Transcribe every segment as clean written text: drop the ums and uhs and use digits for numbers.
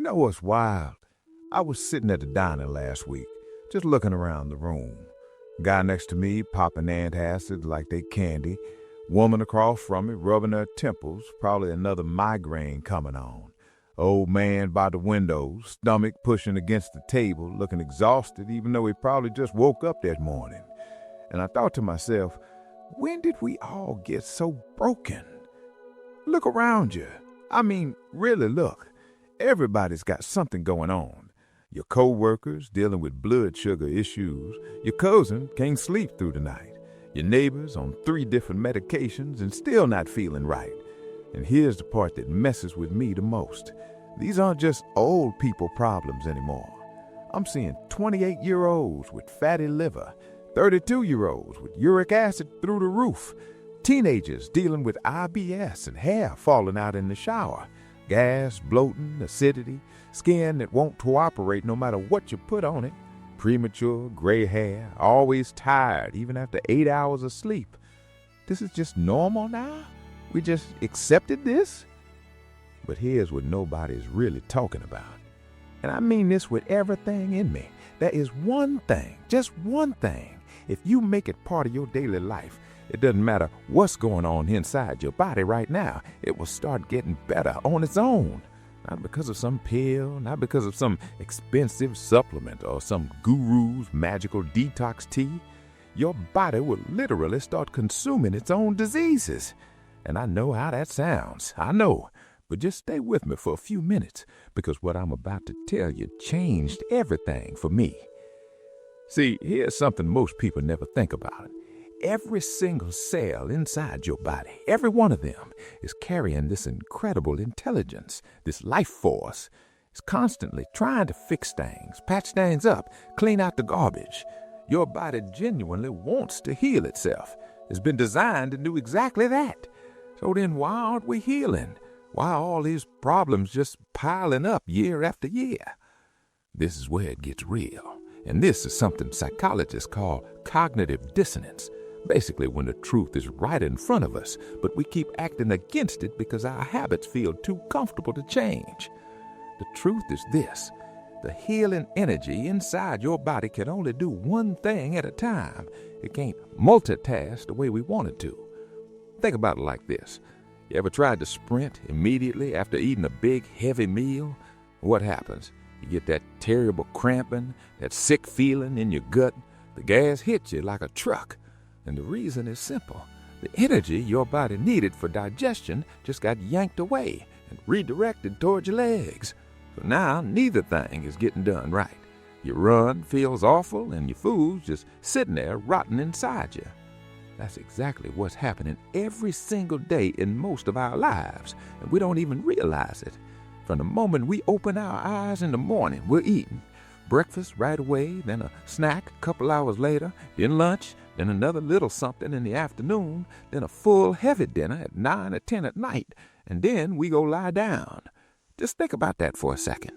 know what's wild? I was sitting at the diner last week, just looking around the room. Guy next to me popping antacids like they candy. Woman across from me rubbing her temples, probably another migraine coming on. Old man by the window, stomach pushing against the table, looking exhausted even though he probably just woke up that morning. And I thought to myself, when did we all get so broken? Look around you. I mean, really look. Everybody's got something going on. Your co-workers dealing with blood sugar issues. Your cousin can't sleep through the night. Your neighbors on 3 different medications and still not feeling right. And here's the part that messes with me the most. These aren't just old people problems anymore. I'm seeing 28-year-olds with fatty liver, 32-year-olds with uric acid through the roof, teenagers dealing with IBS and hair falling out in the shower, gas, bloating, acidity, skin that won't cooperate no matter what you put on it, premature, gray hair, always tired even after 8 hours of sleep. This is just normal now? We just accepted this? But here's what nobody's really talking about. And I mean this with everything in me. There is one thing, just one thing. If you make it part of your daily life, it doesn't matter what's going on inside your body right now. It will start getting better on its own. Not because of some pill, not because of some expensive supplement or some guru's magical detox tea. Your body will literally start consuming its own diseases. And I know how that sounds. I know. But just stay with me for a few minutes, because what I'm about to tell you changed everything for me. See, here's something most people never think about. Every single cell inside your body, every one of them, is carrying this incredible intelligence, this life force. It's constantly trying to fix things, patch things up, clean out the garbage. Your body genuinely wants to heal itself. It's been designed to do exactly that. So then why aren't we healing? Why are all these problems just piling up year after year? This is where it gets real. And this is something psychologists call cognitive dissonance. Basically when the truth is right in front of us, but we keep acting against it because our habits feel too comfortable to change. The truth is this. The healing energy inside your body can only do one thing at a time. It can't multitask the way we want it to. Think about it like this. You ever tried to sprint immediately after eating a big, heavy meal? What happens? You get that terrible cramping, that sick feeling in your gut. The gas hits you like a truck. And the reason is simple. The energy your body needed for digestion just got yanked away and redirected towards your legs. So now neither thing is getting done right. Your run feels awful and your food's just sitting there rotting inside you. That's exactly what's happening every single day in most of our lives, and we don't even realize it. From the moment we open our eyes in the morning, we're eating. Breakfast right away, then a snack a couple hours later, then lunch, then another little something in the afternoon, then a full heavy dinner at 9 or 10 at night, and then we go lie down. Just think about that for a second.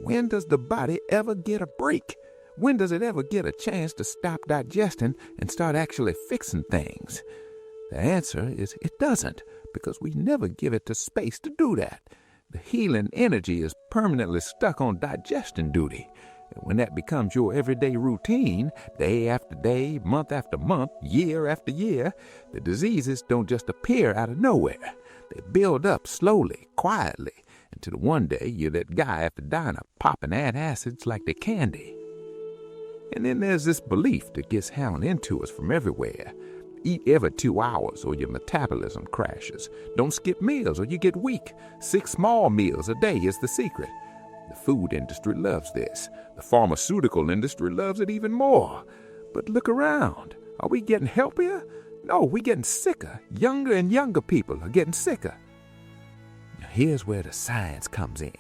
When does the body ever get a break? When does it ever get a chance to stop digesting and start actually fixing things? The answer is it doesn't, because we never give it the space to do that. The healing energy is permanently stuck on digestion duty. And when that becomes your everyday routine, day after day, month after month, year after year, the diseases don't just appear out of nowhere. They build up slowly, quietly, until one day you're that guy at the diner popping antacids like they're candy. And then there's this belief that gets hammered into us from everywhere. Eat every 2 hours or your metabolism crashes. Don't skip meals or you get weak. 6 small meals a day is the secret. The food industry loves this. The pharmaceutical industry loves it even more. But look around. Are we getting healthier? No, we're getting sicker. Younger and younger people are getting sicker. Now here's where the science comes in.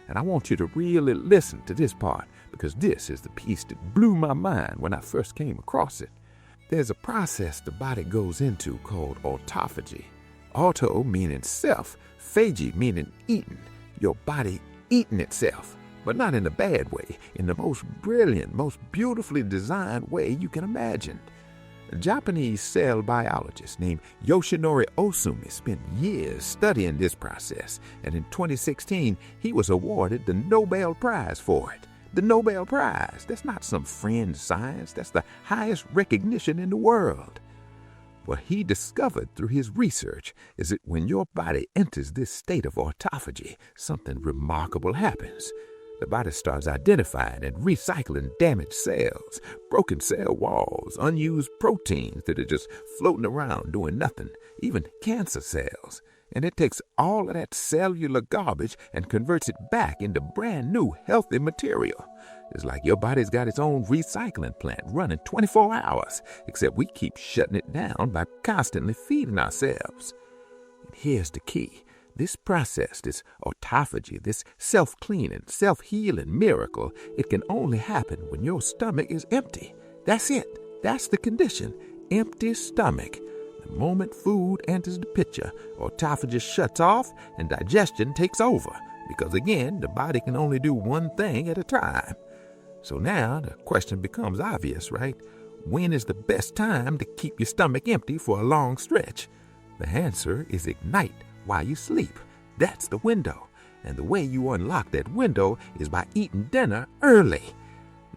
And I want you to really listen to this part, because this is the piece that blew my mind when I first came across it. There's a process the body goes into called autophagy. Auto meaning self, phagy meaning eating. Your body eating itself, but not in a bad way, in the most brilliant, most beautifully designed way you can imagine. A Japanese cell biologist named Yoshinori Osumi spent years studying this process, and in 2016, he was awarded the Nobel Prize for it. The Nobel Prize, that's not some fringe science, that's the highest recognition in the world. What he discovered through his research is that when your body enters this state of autophagy, something remarkable happens. The body starts identifying and recycling damaged cells, broken cell walls, unused proteins that are just floating around doing nothing, even cancer cells. And it takes all of that cellular garbage and converts it back into brand new healthy material. It's like your body's got its own recycling plant running 24 hours, except we keep shutting it down by constantly feeding ourselves. And here's the key. This process, this autophagy, this self-cleaning, self-healing miracle, it can only happen when your stomach is empty. That's it. That's the condition. Empty stomach. The moment food enters the picture, autophagy shuts off and digestion takes over. Because again, the body can only do one thing at a time. So now the question becomes obvious, right? When is the best time to keep your stomach empty for a long stretch? The answer is ignite while you sleep. That's the window. And the way you unlock that window is by eating dinner early.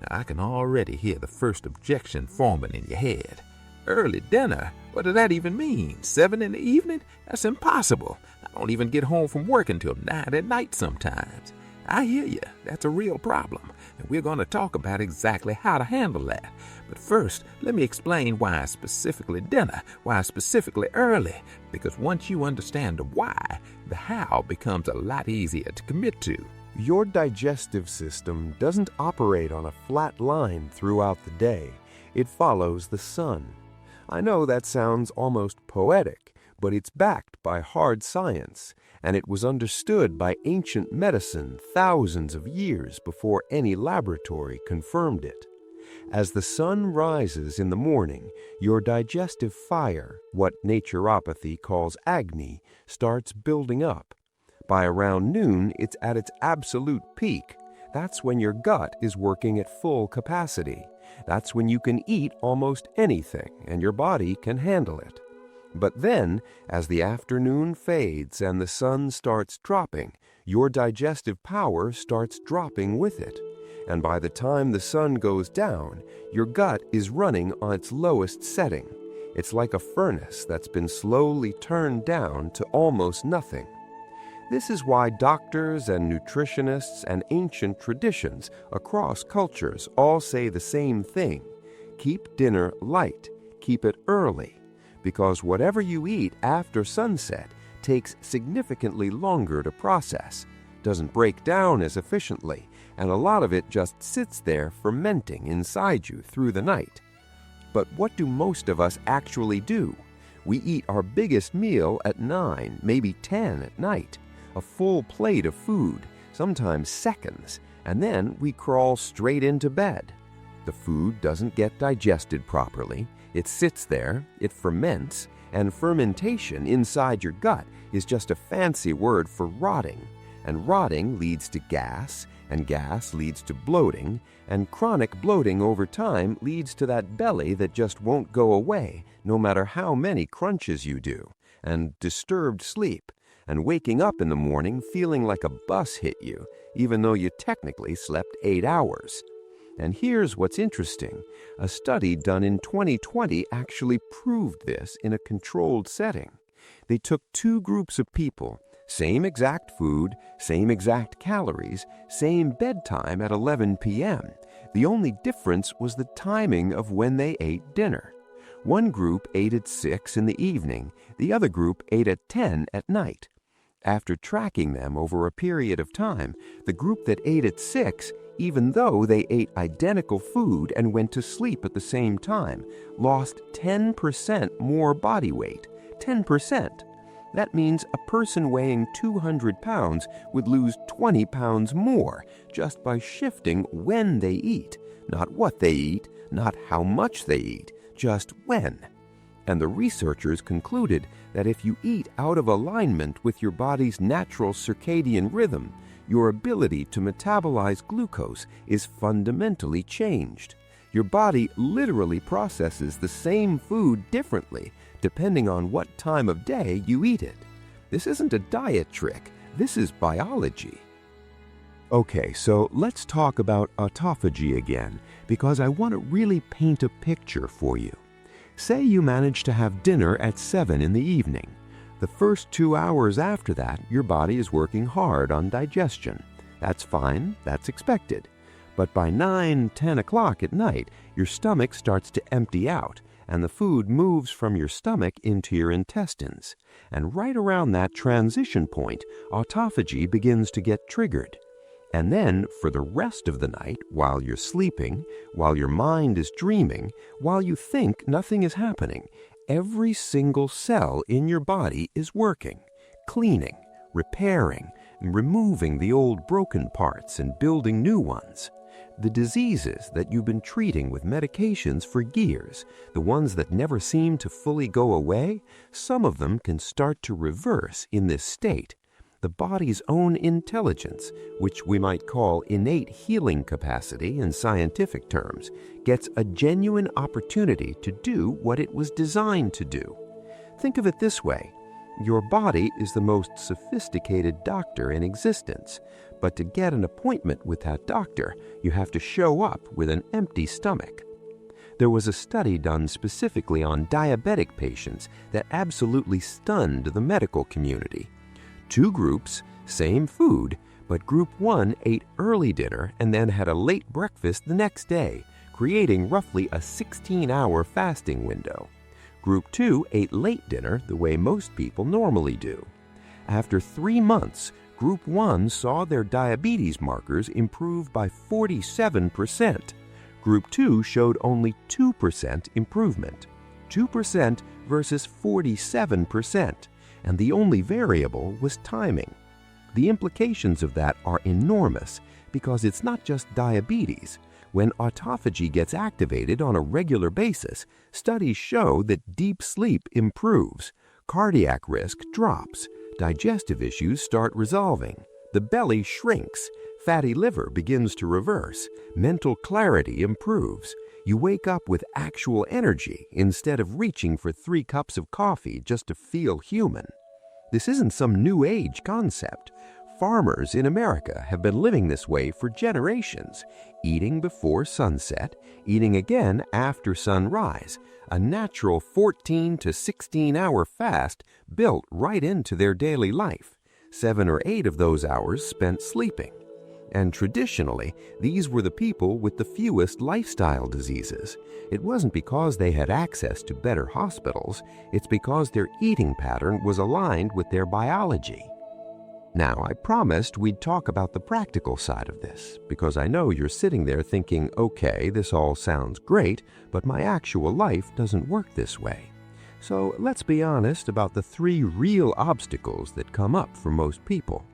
Now, I can already hear the first objection forming in your head. Early dinner? What does that even mean? 7 in the evening? That's impossible. I don't even get home from work until 9 at night sometimes. I hear you. That's a real problem. And we're going to talk about exactly how to handle that. But first, let me explain why specifically dinner, why specifically early. Because once you understand the why, the how becomes a lot easier to commit to. Your digestive system doesn't operate on a flat line throughout the day. It follows the sun. I know that sounds almost poetic, but it's backed by hard science, and it was understood by ancient medicine thousands of years before any laboratory confirmed it. As the sun rises in the morning, your digestive fire, what naturopathy calls agni, starts building up. By around noon, it's at its absolute peak. That's when your gut is working at full capacity. That's when you can eat almost anything, and your body can handle it. But then, as the afternoon fades and the sun starts dropping, your digestive power starts dropping with it. And by the time the sun goes down, your gut is running on its lowest setting. It's like a furnace that's been slowly turned down to almost nothing. This is why doctors and nutritionists and ancient traditions across cultures all say the same thing. Keep dinner light, keep it early, because whatever you eat after sunset takes significantly longer to process, doesn't break down as efficiently, and a lot of it just sits there fermenting inside you through the night. But what do most of us actually do? We eat our biggest meal at 9, maybe 10 at night. A full plate of food, sometimes seconds, and then we crawl straight into bed. The food doesn't get digested properly. It sits there, it ferments, and fermentation inside your gut is just a fancy word for rotting. And rotting leads to gas, and gas leads to bloating, and chronic bloating over time leads to that belly that just won't go away, no matter how many crunches you do, and disturbed sleep, and waking up in the morning feeling like a bus hit you, even though you technically slept 8 hours. And here's what's interesting. A study done in 2020 actually proved this in a controlled setting. They took 2 groups of people, same exact food, same exact calories, same bedtime at 11 p.m. The only difference was the timing of when they ate dinner. One group ate at 6 in the evening, the other group ate at 10 at night. After tracking them over a period of time, the group that ate at 6, even though they ate identical food and went to sleep at the same time, lost 10% more body weight. 10%. That means a person weighing 200 pounds would lose 20 pounds more just by shifting when they eat. Not what they eat, not how much they eat, just when. And the researchers concluded that if you eat out of alignment with your body's natural circadian rhythm, your ability to metabolize glucose is fundamentally changed. Your body literally processes the same food differently depending on what time of day you eat it. This isn't a diet trick, this is biology. Okay, so let's talk about autophagy again, because I want to really paint a picture for you. Say you manage to have dinner at 7 in the evening. The first 2 hours after that, your body is working hard on digestion. That's fine, that's expected. But by 9, 10 o'clock at night, your stomach starts to empty out, and the food moves from your stomach into your intestines. And right around that transition point, autophagy begins to get triggered. And then, for the rest of the night, while you're sleeping, while your mind is dreaming, while you think nothing is happening, every single cell in your body is working, cleaning, repairing, and removing the old broken parts and building new ones. The diseases that you've been treating with medications for years, the ones that never seem to fully go away, some of them can start to reverse in this state. The body's own intelligence, which we might call innate healing capacity in scientific terms, gets a genuine opportunity to do what it was designed to do. Think of it this way. Your body is the most sophisticated doctor in existence, but to get an appointment with that doctor, you have to show up with an empty stomach. There was a study done specifically on diabetic patients that absolutely stunned the medical community. 2 groups, same food, but Group 1 ate early dinner and then had a late breakfast the next day, creating roughly a 16-hour fasting window. Group 2 ate late dinner the way most people normally do. After 3 months, Group 1 saw their diabetes markers improve by 47%. Group 2 showed only 2% improvement. 2% versus 47%. And the only variable was timing. The implications of that are enormous because it's not just diabetes. When autophagy gets activated on a regular basis, studies show that deep sleep improves, cardiac risk drops, digestive issues start resolving, the belly shrinks, fatty liver begins to reverse, mental clarity improves. You wake up with actual energy instead of reaching for 3 cups of coffee just to feel human. This isn't some new age concept. Farmers in America have been living this way for generations, eating before sunset, eating again after sunrise, a natural 14 to 16-hour fast built right into their daily life, 7 or 8 of those hours spent sleeping. And traditionally, these were the people with the fewest lifestyle diseases. It wasn't because they had access to better hospitals, it's because their eating pattern was aligned with their biology. Now, I promised we'd talk about the practical side of this, because I know you're sitting there thinking, okay, this all sounds great, but my actual life doesn't work this way. So let's be honest about the 3 real obstacles that come up for most people.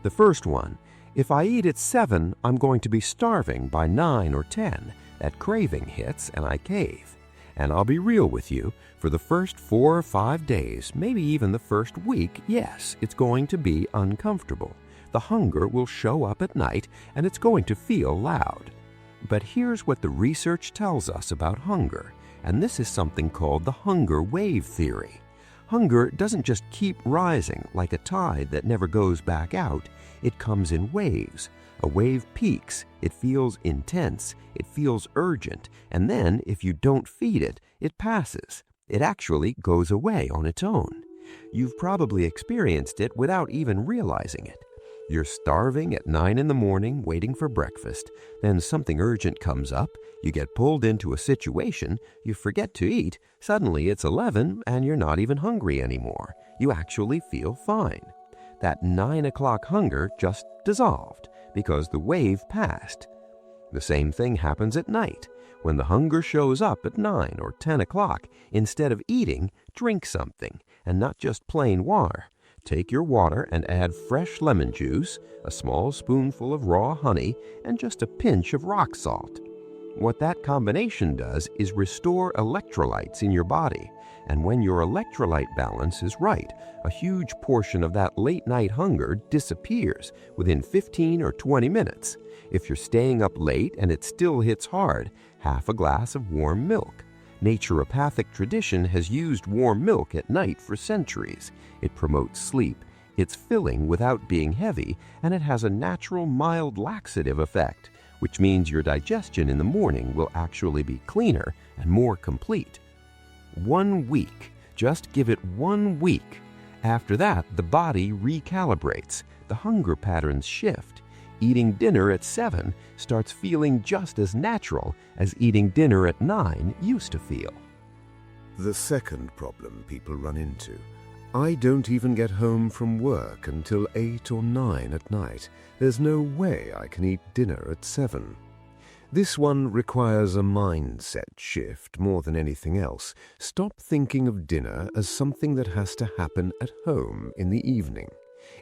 The first one, if I eat at 7, I'm going to be starving by 9 or 10. That craving hits and I cave. And I'll be real with you, for the first 4 or 5 days, maybe even the first week, yes, it's going to be uncomfortable. The hunger will show up at night and it's going to feel loud. But here's what the research tells us about hunger, and this is something called the hunger wave theory. Hunger doesn't just keep rising like a tide that never goes back out. It comes in waves. A wave peaks, it feels intense, it feels urgent, and then if you don't feed it, it passes. It actually goes away on its own. You've probably experienced it without even realizing it. You're starving at 9 in the morning waiting for breakfast, then something urgent comes up, you get pulled into a situation, you forget to eat, suddenly it's 11 and you're not even hungry anymore. You actually feel fine. That 9 o'clock hunger just dissolved because the wave passed. The same thing happens at night. When the hunger shows up at 9 or 10 o'clock, instead of eating, drink something, and not just plain water. Take your water and add fresh lemon juice, a small spoonful of raw honey, and just a pinch of rock salt. What that combination does is restore electrolytes in your body. And when your electrolyte balance is right, a huge portion of that late-night hunger disappears within 15 or 20 minutes. If you're staying up late and it still hits hard, half a glass of warm milk. Naturopathic tradition has used warm milk at night for centuries. It promotes sleep, it's filling without being heavy, and it has a natural mild laxative effect, which means your digestion in the morning will actually be cleaner and more complete. 1 week. Just give it 1 week. After that, the body recalibrates. The hunger patterns shift. Eating dinner at 7 starts feeling just as natural as eating dinner at 9 used to feel. The second problem people run into. I don't even get home from work until 8 or 9 at night. There's no way I can eat dinner at 7. This one requires a mindset shift more than anything else. Stop thinking of dinner as something that has to happen at home in the evening.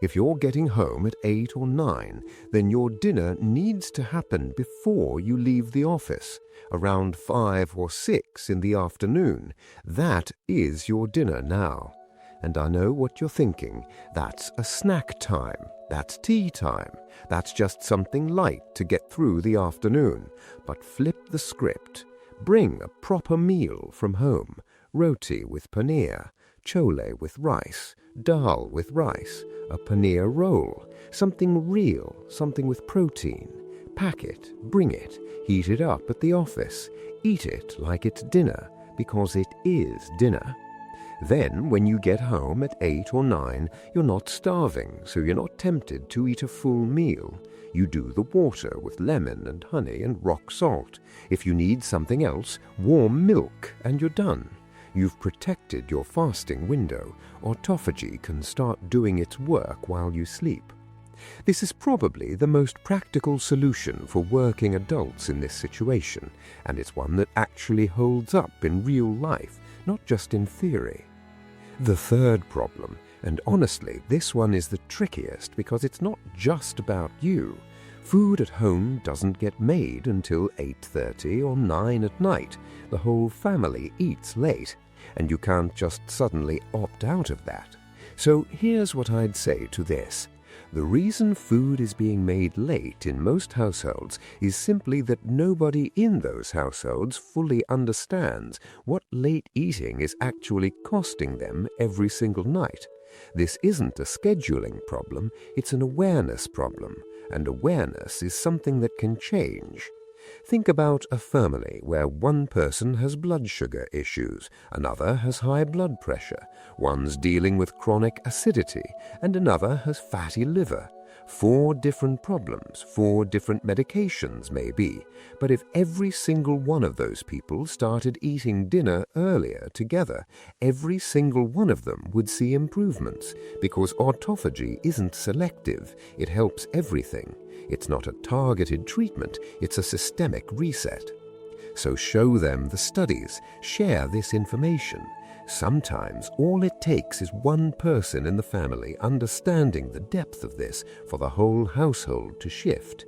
If you're getting home at 8 or 9, then your dinner needs to happen before you leave the office, around 5 or 6 in the afternoon. That is your dinner now. And I know what you're thinking. That's a snack time. That's tea time. That's just something light to get through the afternoon. But flip the script. Bring a proper meal from home. Roti with paneer, chole with rice, dal with rice, a paneer roll, something real, something with protein. Pack it, bring it, heat it up at the office. Eat it like it's dinner, because it is dinner. Then, when you get home at 8 or 9, you're not starving, so you're not tempted to eat a full meal. You do the water with lemon and honey and rock salt. If you need something else, warm milk, and you're done. You've protected your fasting window. Autophagy can start doing its work while you sleep. This is probably the most practical solution for working adults in this situation, and it's one that actually holds up in real life, not just in theory. The third problem, and honestly, this one is the trickiest because it's not just about you. Food at home doesn't get made until 8:30 or 9 at night. The whole family eats late, and you can't just suddenly opt out of that. So here's what I'd say to this. The reason food is being made late in most households is simply that nobody in those households fully understands what late eating is actually costing them every single night. This isn't a scheduling problem, it's an awareness problem, and awareness is something that can change. Think about a family where one person has blood sugar issues, another has high blood pressure, one's dealing with chronic acidity, and another has fatty liver. 4 different problems, 4 different medications maybe, but if every single one of those people started eating dinner earlier together, every single one of them would see improvements, because autophagy isn't selective, it helps everything. It's not a targeted treatment, it's a systemic reset. So show them the studies, share this information. Sometimes all it takes is one person in the family understanding the depth of this for the whole household to shift.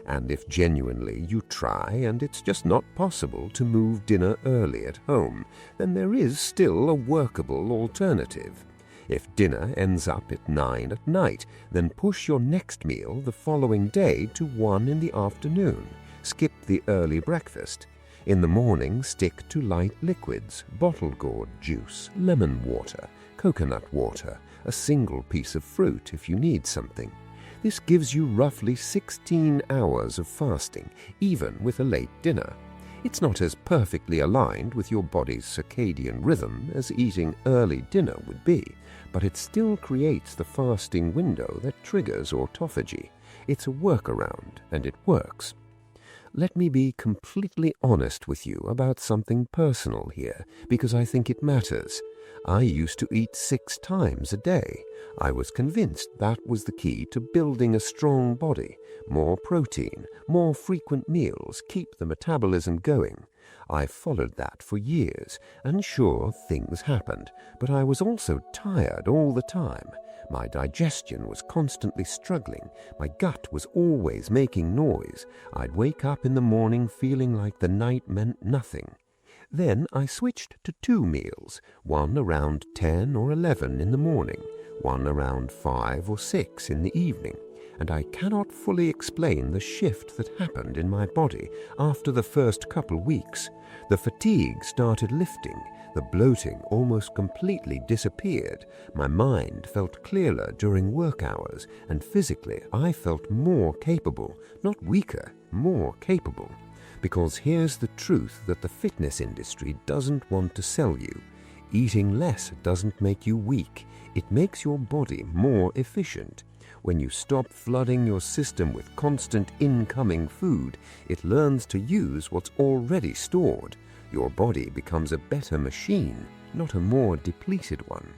And if genuinely you try and it's just not possible to move dinner early at home, then there is still a workable alternative. If dinner ends up at 9 at night, then push your next meal the following day to 1 in the afternoon. Skip the early breakfast. In the morning, stick to light liquids, bottled gourd juice, lemon water, coconut water, a single piece of fruit if you need something. This gives you roughly 16 hours of fasting, even with a late dinner. It's not as perfectly aligned with your body's circadian rhythm as eating early dinner would be, but it still creates the fasting window that triggers autophagy. It's a workaround, and it works. Let me be completely honest with you about something personal here, because I think it matters. I used to eat 6 times a day. I was convinced that was the key to building a strong body. More protein, more frequent meals keep the metabolism going. I followed that for years, and sure, things happened, but I was also tired all the time. My digestion was constantly struggling. My gut was always making noise. I'd wake up in the morning feeling like the night meant nothing. Then I switched to 2 meals, one around 10 or 11 in the morning, one around 5 or 6 in the evening, and I cannot fully explain the shift that happened in my body after the first couple weeks. The fatigue started lifting, the bloating almost completely disappeared, my mind felt clearer during work hours, and physically I felt more capable, not weaker, more capable. Because here's the truth that the fitness industry doesn't want to sell you. Eating less doesn't make you weak. It makes your body more efficient. When you stop flooding your system with constant incoming food, it learns to use what's already stored. Your body becomes a better machine, not a more depleted one.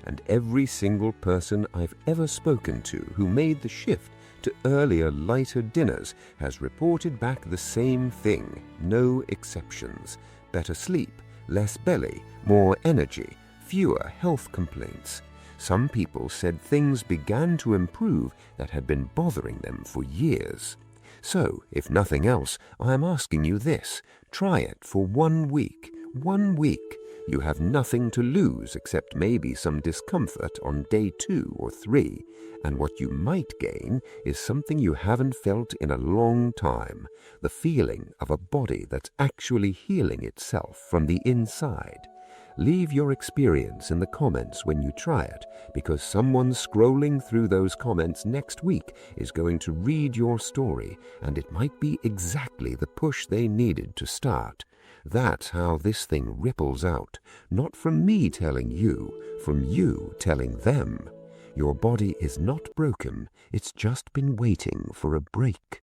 And every single person I've ever spoken to who made the shift to earlier, lighter dinners has reported back the same thing, no exceptions. Better sleep, less belly, more energy, fewer health complaints. Some people said things began to improve that had been bothering them for years. So, if nothing else, I am asking you this. Try it for 1 week. 1 week. You have nothing to lose except maybe some discomfort on day 2 or 3. And what you might gain is something you haven't felt in a long time, the feeling of a body that's actually healing itself from the inside. Leave your experience in the comments when you try it, because someone scrolling through those comments next week is going to read your story, and it might be exactly the push they needed to start. That's how this thing ripples out, not from me telling you, from you telling them. Your body is not broken, it's just been waiting for a break.